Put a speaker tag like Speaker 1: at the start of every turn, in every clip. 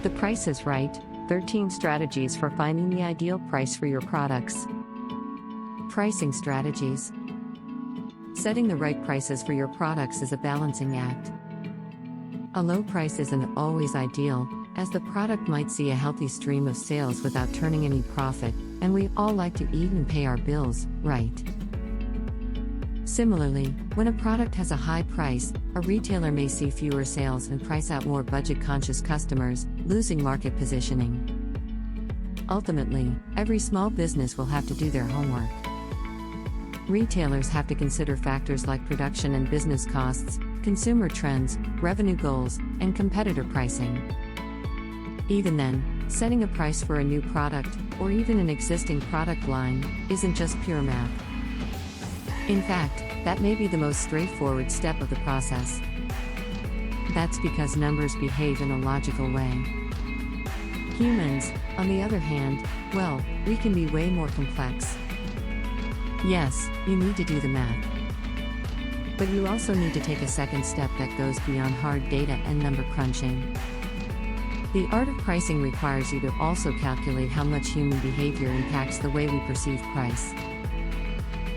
Speaker 1: The Price is Right: 13 Strategies for Finding the Ideal Price for Your Products. Pricing Strategies. Setting the right prices for your products is a balancing act. A low price isn't always ideal, as the product might see a healthy stream of sales without turning any profit, and we all like to eat and pay our bills, right? Similarly, when a product has a high price, a retailer may see fewer sales and price out more budget-conscious customers, losing market positioning. Ultimately, every small business will have to do their homework. Retailers have to consider factors like production and business costs, consumer trends, revenue goals, and competitor pricing. Even then, setting a price for a new product, or even an existing product line, isn't just pure math. In fact, that may be the most straightforward step of the process. That's because numbers behave in a logical way. Humans, on the other hand, well, we can be way more complex. Yes, you need to do the math. But you also need to take a second step that goes beyond hard data and number crunching. The art of pricing requires you to also calculate how much human behavior impacts the way we perceive price.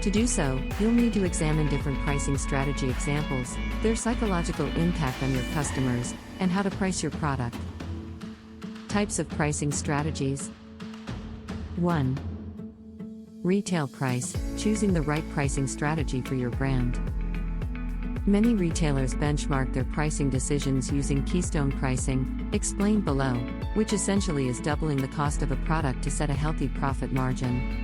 Speaker 1: To do so, you'll need to examine different pricing strategy examples, their psychological impact on your customers, and how to price your product. Types of pricing strategies. 1. Retail price: choosing the right pricing strategy for your brand. Many retailers benchmark their pricing decisions using Keystone pricing, explained below, which essentially is doubling the cost of a product to set a healthy profit margin.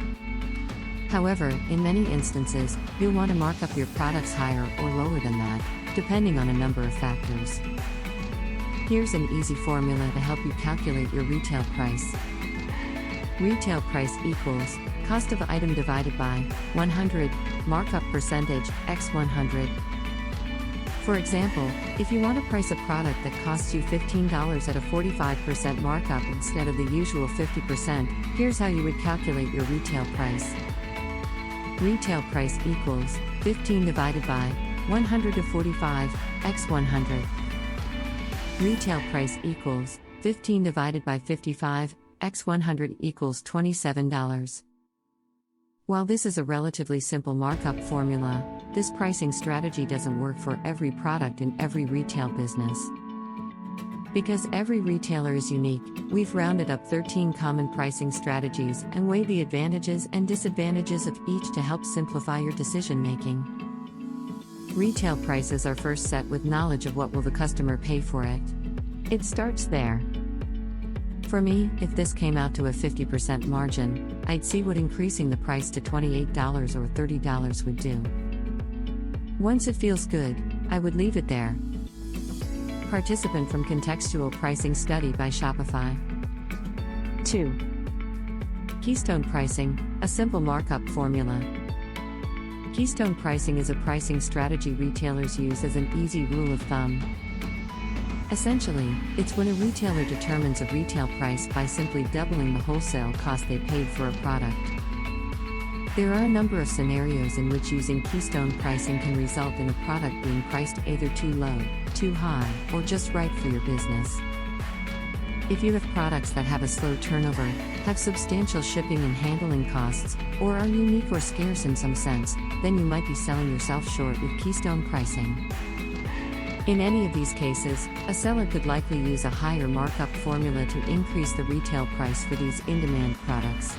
Speaker 1: However, in many instances, you'll want to mark up your products higher or lower than that, depending on a number of factors. Here's an easy formula to help you calculate your retail price. Retail price equals cost of item divided by 100, markup percentage, x 100. For example, if you want to price a product that costs you $15 at a 45% markup instead of the usual 50%, here's how you would calculate your retail price. Retail price equals 15 divided by 100 to 45, x 100. Retail price equals 15 divided by 55, x 100 equals $27. While this is a relatively simple markup formula, this pricing strategy doesn't work for every product in every retail business. Because every retailer is unique, we've rounded up 13 common pricing strategies and weighed the advantages and disadvantages of each to help simplify your decision-making. Retail prices are first set with knowledge of what will the customer pay for it. It starts there. For me, if this came out to a 50% margin, I'd see what increasing the price to $28 or $30 would do. Once it feels good, I would leave it there. Participant from Contextual Pricing Study by Shopify. 2. Keystone Pricing: a simple markup formula. Keystone pricing is a pricing strategy retailers use as an easy rule of thumb. Essentially, it's when a retailer determines a retail price by simply doubling the wholesale cost they paid for a product. There are a number of scenarios in which using Keystone pricing can result in a product being priced either too low, too high, or just right for your business. If you have products that have a slow turnover, have substantial shipping and handling costs, or are unique or scarce in some sense, then you might be selling yourself short with Keystone pricing. In any of these cases, a seller could likely use a higher markup formula to increase the retail price for these in-demand products.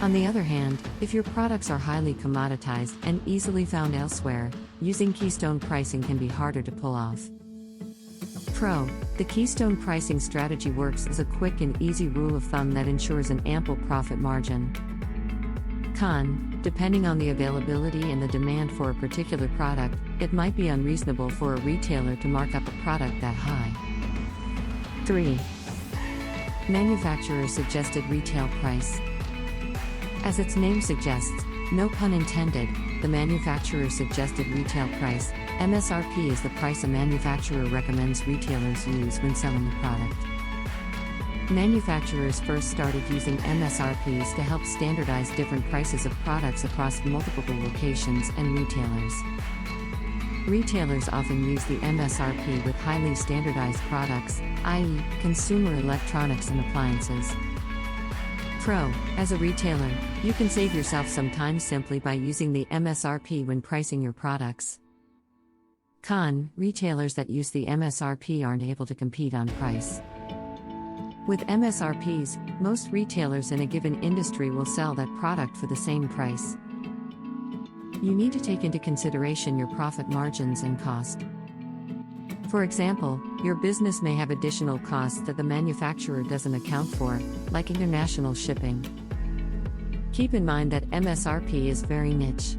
Speaker 1: On the other hand, if your products are highly commoditized and easily found elsewhere, using Keystone pricing can be harder to pull off. Pro: the Keystone pricing strategy works as a quick and easy rule of thumb that ensures an ample profit margin. Con: depending on the availability and the demand for a particular product, it might be unreasonable for a retailer to mark up a product that high. 3. Manufacturer suggested retail price. As its name suggests, no pun intended, the manufacturer suggested retail price, MSRP, is the price a manufacturer recommends retailers use when selling a product. Manufacturers first started using MSRPs to help standardize different prices of products across multiple locations and retailers. Retailers often use the MSRP with highly standardized products, i.e., consumer electronics and appliances. Pro: as a retailer, you can save yourself some time simply by using the MSRP when pricing your products. Con: retailers that use the MSRP aren't able to compete on price. With MSRPs, most retailers in a given industry will sell that product for the same price. You need to take into consideration your profit margins and cost. For example, your business may have additional costs that the manufacturer doesn't account for, like international shipping. Keep in mind that MSRP is very niche.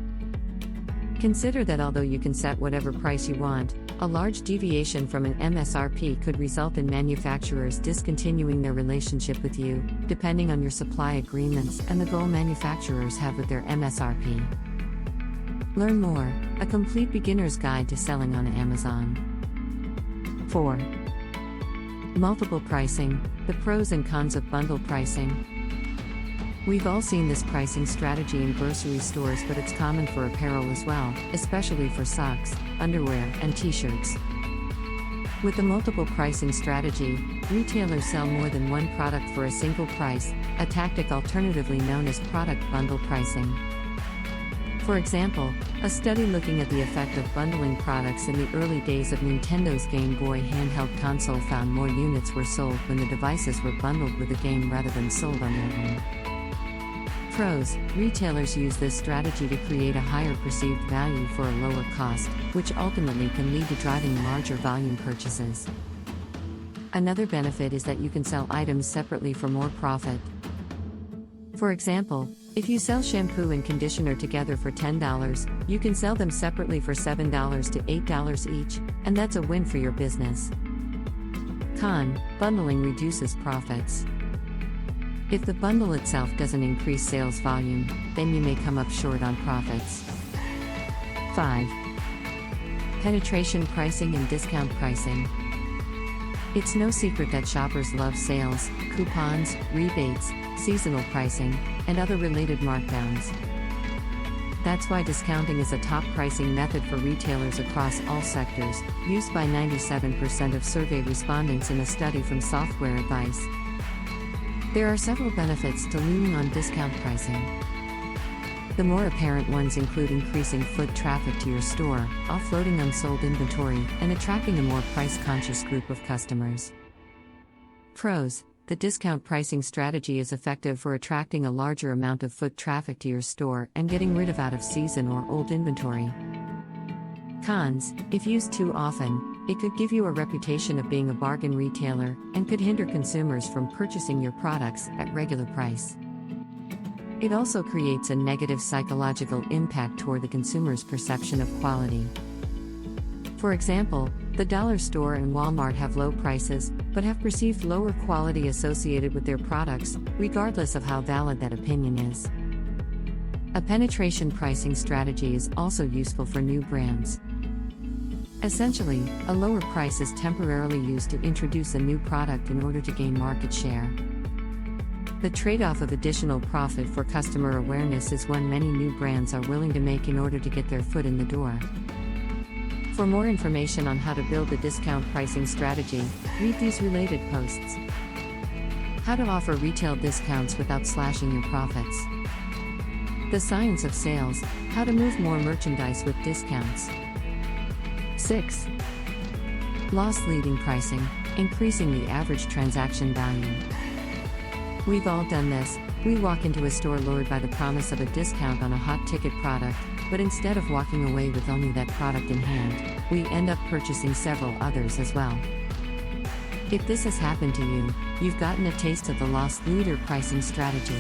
Speaker 1: Consider that although you can set whatever price you want, a large deviation from an MSRP could result in manufacturers discontinuing their relationship with you, depending on your supply agreements and the goal manufacturers have with their MSRP. Learn more: a complete beginner's guide to selling on Amazon. 4. Multiple pricing: the pros and cons of bundle pricing. We've all seen this pricing strategy in grocery stores, but it's common for apparel as well, especially for socks, underwear, and t-shirts. With the multiple pricing strategy, retailers sell more than one product for a single price, a tactic alternatively known as product bundle pricing. For example, a study looking at the effect of bundling products in the early days of Nintendo's Game Boy handheld console found more units were sold when the devices were bundled with the game rather than sold on their own. Pros: retailers use this strategy to create a higher perceived value for a lower cost, which ultimately can lead to driving larger volume purchases. Another benefit is that you can sell items separately for more profit. For example, if you sell shampoo and conditioner together for $10, you can sell them separately for $7 to $8 each, and that's a win for your business. Con: bundling reduces profits. If the bundle itself doesn't increase sales volume, then you may come up short on profits. 5. Penetration pricing and discount pricing. It's no secret that shoppers love sales, coupons, rebates, seasonal pricing, and other related markdowns. That's why discounting is a top pricing method for retailers across all sectors, used by 97% of survey respondents in a study from Software Advice. There are several benefits to leaning on discount pricing. The more apparent ones include increasing foot traffic to your store, offloading unsold inventory, and attracting a more price-conscious group of customers. Pros: the discount pricing strategy is effective for attracting a larger amount of foot traffic to your store and getting rid of out-of-season or old inventory. Cons: if used too often, it could give you a reputation of being a bargain retailer and could hinder consumers from purchasing your products at regular price. It also creates a negative psychological impact toward the consumer's perception of quality. For example, the dollar store and Walmart have low prices, but have perceived lower quality associated with their products, regardless of how valid that opinion is. A penetration pricing strategy is also useful for new brands. Essentially, a lower price is temporarily used to introduce a new product in order to gain market share. The trade-off of additional profit for customer awareness is one many new brands are willing to make in order to get their foot in the door. For more information on how to build a discount pricing strategy, read these related posts. How to offer retail discounts without slashing your profits. The science of sales: how to move more merchandise with discounts. 6. Loss leading pricing: increasing the average transaction value. We've all done this. We walk into a store lured by the promise of a discount on a hot ticket product, but instead of walking away with only that product in hand, we end up purchasing several others as well. If this has happened to you, you've gotten a taste of the loss leader pricing strategy.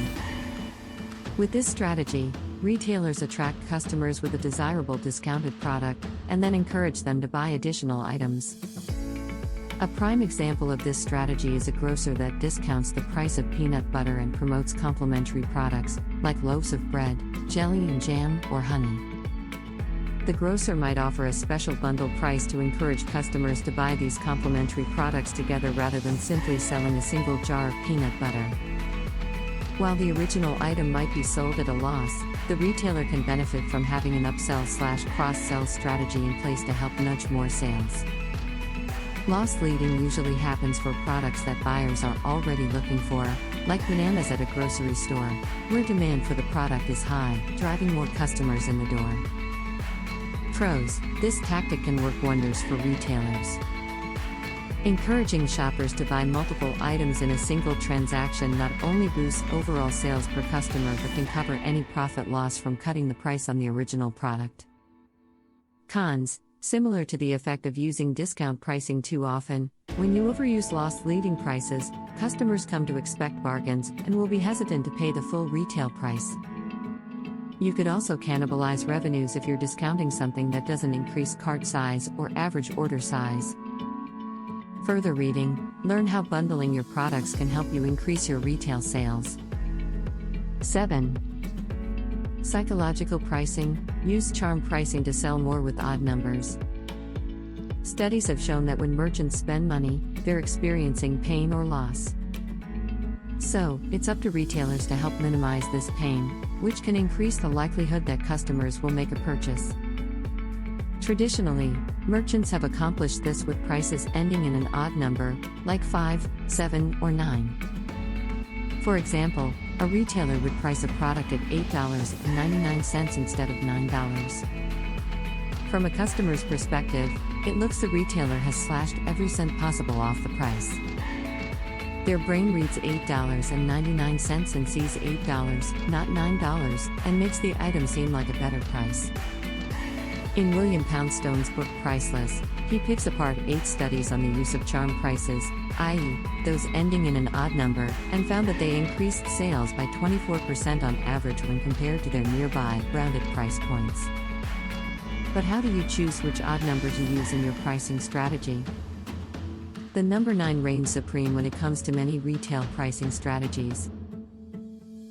Speaker 1: With this strategy, retailers attract customers with a desirable discounted product, and then encourage them to buy additional items. A prime example of this strategy is a grocer that discounts the price of peanut butter and promotes complementary products, like loaves of bread, jelly and jam, or honey. The grocer might offer a special bundle price to encourage customers to buy these complementary products together rather than simply selling a single jar of peanut butter. While the original item might be sold at a loss, the retailer can benefit from having an upsell/cross-sell strategy in place to help nudge more sales. Loss leading usually happens for products that buyers are already looking for, like bananas at a grocery store, where demand for the product is high, driving more customers in the door. Pros: this tactic can work wonders for retailers. Encouraging shoppers to buy multiple items in a single transaction not only boosts overall sales per customer but can cover any profit loss from cutting the price on the original product. Cons: similar to the effect of using discount pricing too often, when you overuse loss-leading prices, customers come to expect bargains and will be hesitant to pay the full retail price. You could also cannibalize revenues if you're discounting something that doesn't increase cart size or average order size. Further reading: learn how bundling your products can help you increase your retail sales. 7. Psychological pricing: use charm pricing to sell more with odd numbers. Studies have shown that when merchants spend money, they're experiencing pain or loss. So, it's up to retailers to help minimize this pain, which can increase the likelihood that customers will make a purchase. Traditionally, merchants have accomplished this with prices ending in an odd number, like 5, 7, or 9. For example, a retailer would price a product at $8.99 instead of $9. From a customer's perspective, it looks the retailer has slashed every cent possible off the price. Their brain reads $8.99 and sees $8, not $9, and makes the item seem like a better price. In William Poundstone's book Priceless, he picks apart 8 studies on the use of charm prices, i.e., those ending in an odd number, and found that they increased sales by 24% on average when compared to their nearby, rounded price points. But how do you choose which odd number to use in your pricing strategy? The number 9 reigns supreme when it comes to many retail pricing strategies.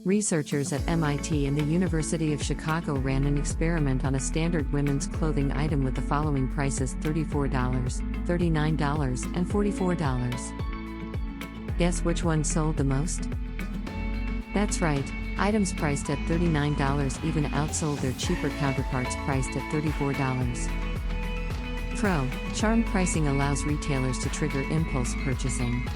Speaker 1: Researchers at MIT and the University of Chicago ran an experiment on a standard women's clothing item with the following prices: $34, $39, and $44. Guess which one sold the most? That's right, items priced at $39 even outsold their cheaper counterparts priced at $34. Pro: charm pricing allows retailers to trigger impulse purchasing.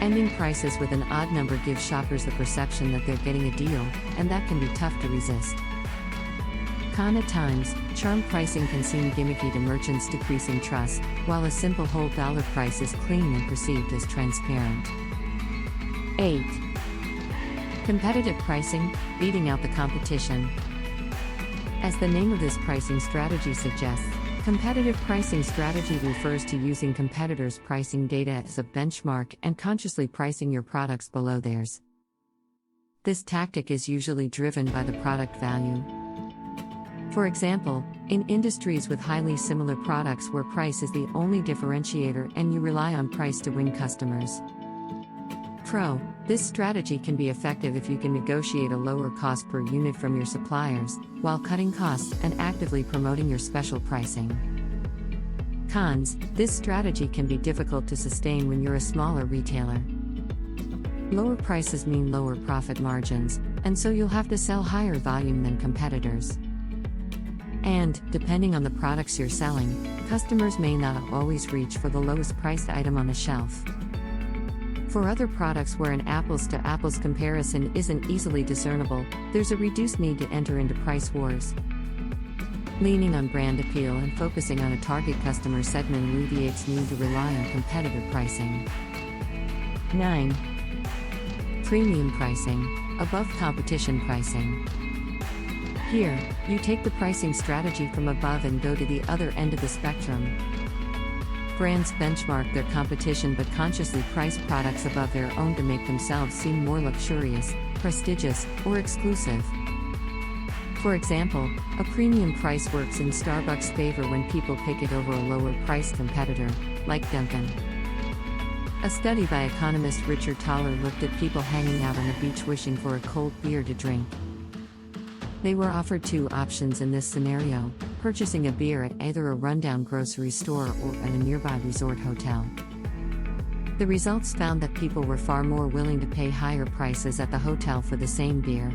Speaker 1: Ending prices with an odd number gives shoppers the perception that they're getting a deal, and that can be tough to resist. Con: at times, charm pricing can seem gimmicky to merchants, decreasing trust, while a simple whole dollar price is clean and perceived as transparent. 8. Competitive pricing: beating out the competition. As the name of this pricing strategy suggests, competitive pricing strategy refers to using competitors' pricing data as a benchmark and consciously pricing your products below theirs. This tactic is usually driven by the product value. For example, in industries with highly similar products where price is the only differentiator and you rely on price to win customers. Pro: this strategy can be effective if you can negotiate a lower cost per unit from your suppliers, while cutting costs and actively promoting your special pricing. Cons: this strategy can be difficult to sustain when you're a smaller retailer. Lower prices mean lower profit margins, and so you'll have to sell higher volume than competitors. And, depending on the products you're selling, customers may not always reach for the lowest priced item on the shelf. For other products where an apples-to-apples comparison isn't easily discernible, there's a reduced need to enter into price wars. Leaning on brand appeal and focusing on a target customer segment alleviates need to rely on competitive pricing. 9. Premium pricing: above competition pricing. Here, you take the pricing strategy from above and go to the other end of the spectrum. Brands benchmark their competition but consciously price products above their own to make themselves seem more luxurious, prestigious, or exclusive. For example, a premium price works in Starbucks' favor when people pick it over a lower-priced competitor, like Dunkin'. A study by economist Richard Thaler looked at people hanging out on the beach wishing for a cold beer to drink. They were offered 2 options in this scenario: purchasing a beer at either a rundown grocery store or at a nearby resort hotel. The results found that people were far more willing to pay higher prices at the hotel for the same beer.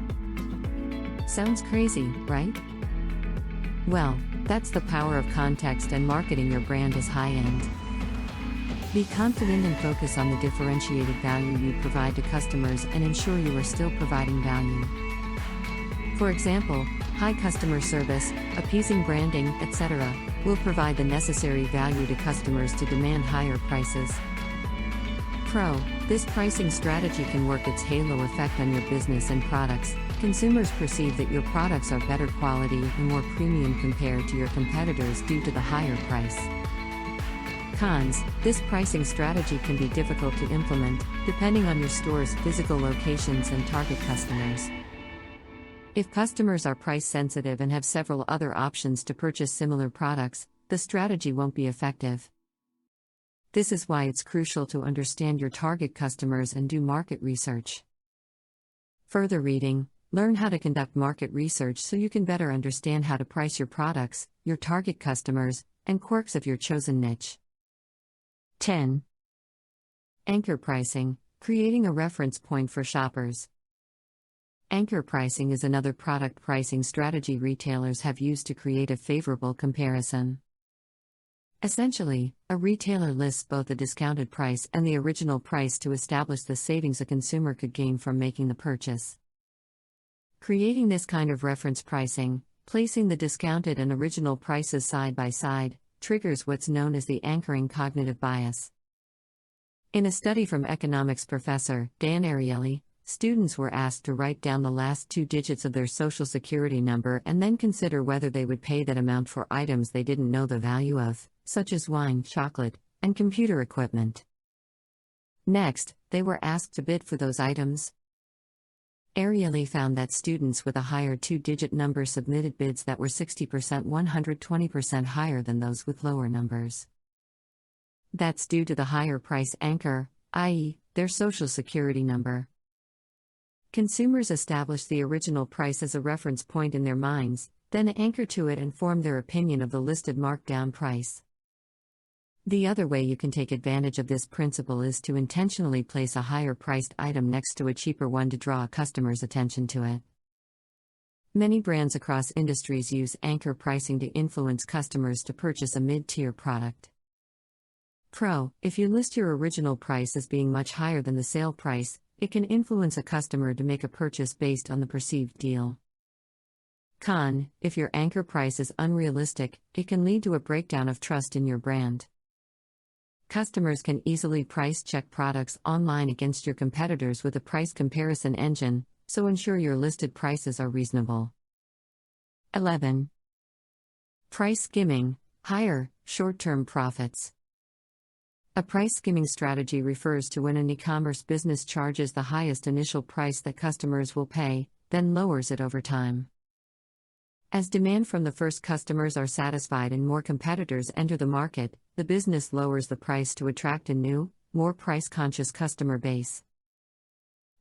Speaker 1: Sounds crazy, right? Well, that's the power of context and marketing your brand as high-end. Be confident and focus on the differentiated value you provide to customers and ensure you are still providing value. For example, high customer service, appeasing branding, etc., will provide the necessary value to customers to demand higher prices. Pro: this pricing strategy can work its halo effect on your business and products. Consumers perceive that your products are better quality and more premium compared to your competitors due to the higher price. Cons: this pricing strategy can be difficult to implement, depending on your store's physical locations and target customers. If customers are price sensitive and have several other options to purchase similar products, the strategy won't be effective. This is why it's crucial to understand your target customers and do market research. Further reading: learn how to conduct market research so you can better understand how to price your products, your target customers, and quirks of your chosen niche. 10. Anchor pricing: creating a reference point for shoppers. Anchor pricing is another product pricing strategy retailers have used to create a favorable comparison. Essentially, a retailer lists both the discounted price and the original price to establish the savings a consumer could gain from making the purchase. Creating this kind of reference pricing, placing the discounted and original prices side by side, triggers what's known as the anchoring cognitive bias. In a study from economics professor Dan Ariely, students were asked to write down the last 2 digits of their social security number and then consider whether they would pay that amount for items they didn't know the value of, such as wine, chocolate, and computer equipment. Next, they were asked to bid for those items. Ariely found that students with a higher 2-digit number submitted bids that were 60% 120% higher than those with lower numbers. That's due to the higher price anchor, i.e., their social security number. Consumers establish the original price as a reference point in their minds, then anchor to it and form their opinion of the listed markdown price. The other way you can take advantage of this principle is to intentionally place a higher priced item next to a cheaper one to draw a customer's attention to it. Many brands across industries use anchor pricing to influence customers to purchase a mid-tier product. Pro: if you list your original price as being much higher than the sale price, it can influence a customer to make a purchase based on the perceived deal. Con: if your anchor price is unrealistic, it can lead to a breakdown of trust in your brand. Customers can easily price check products online against your competitors with a price comparison engine, so ensure your listed prices are reasonable. 11. Price skimming: higher, short-term profits. A price skimming strategy refers to when an e-commerce business charges the highest initial price that customers will pay, then lowers it over time. As demand from the first customers are satisfied and more competitors enter the market, the business lowers the price to attract a new, more price-conscious customer base.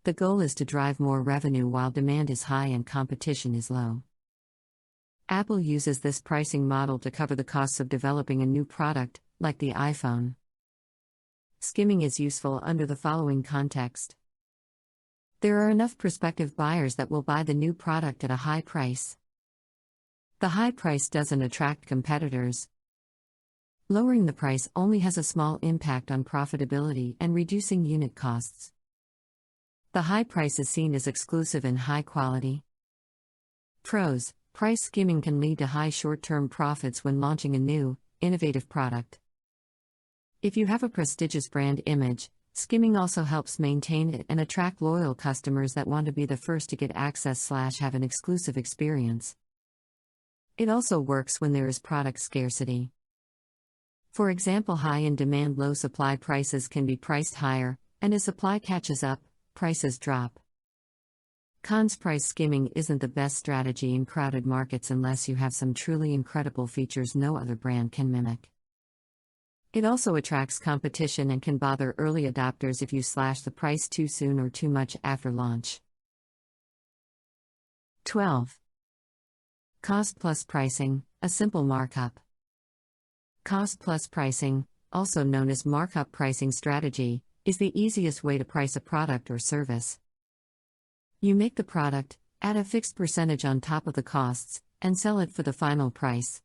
Speaker 1: The goal is to drive more revenue while demand is high and competition is low. Apple uses this pricing model to cover the costs of developing a new product, like the iPhone. Skimming is useful under the following context. There are enough prospective buyers that will buy the new product at a high price. The high price doesn't attract competitors. Lowering the price only has a small impact on profitability and reducing unit costs. The high price is seen as exclusive and high quality. Pros: price skimming can lead to high short-term profits when launching a new, innovative product. If you have a prestigious brand image, skimming also helps maintain it and attract loyal customers that want to be the first to get access/have an exclusive experience. It also works when there is product scarcity. For example, high in demand, low supply prices can be priced higher, and as supply catches up, prices drop. Cons: price skimming isn't the best strategy in crowded markets unless you have some truly incredible features no other brand can mimic. It also attracts competition and can bother early adopters if you slash the price too soon or too much after launch. 12. Cost plus pricing, a simple markup. Cost plus pricing, also known as markup pricing strategy, is the easiest way to price a product or service. You make the product, add a fixed percentage on top of the costs, and sell it for the final price.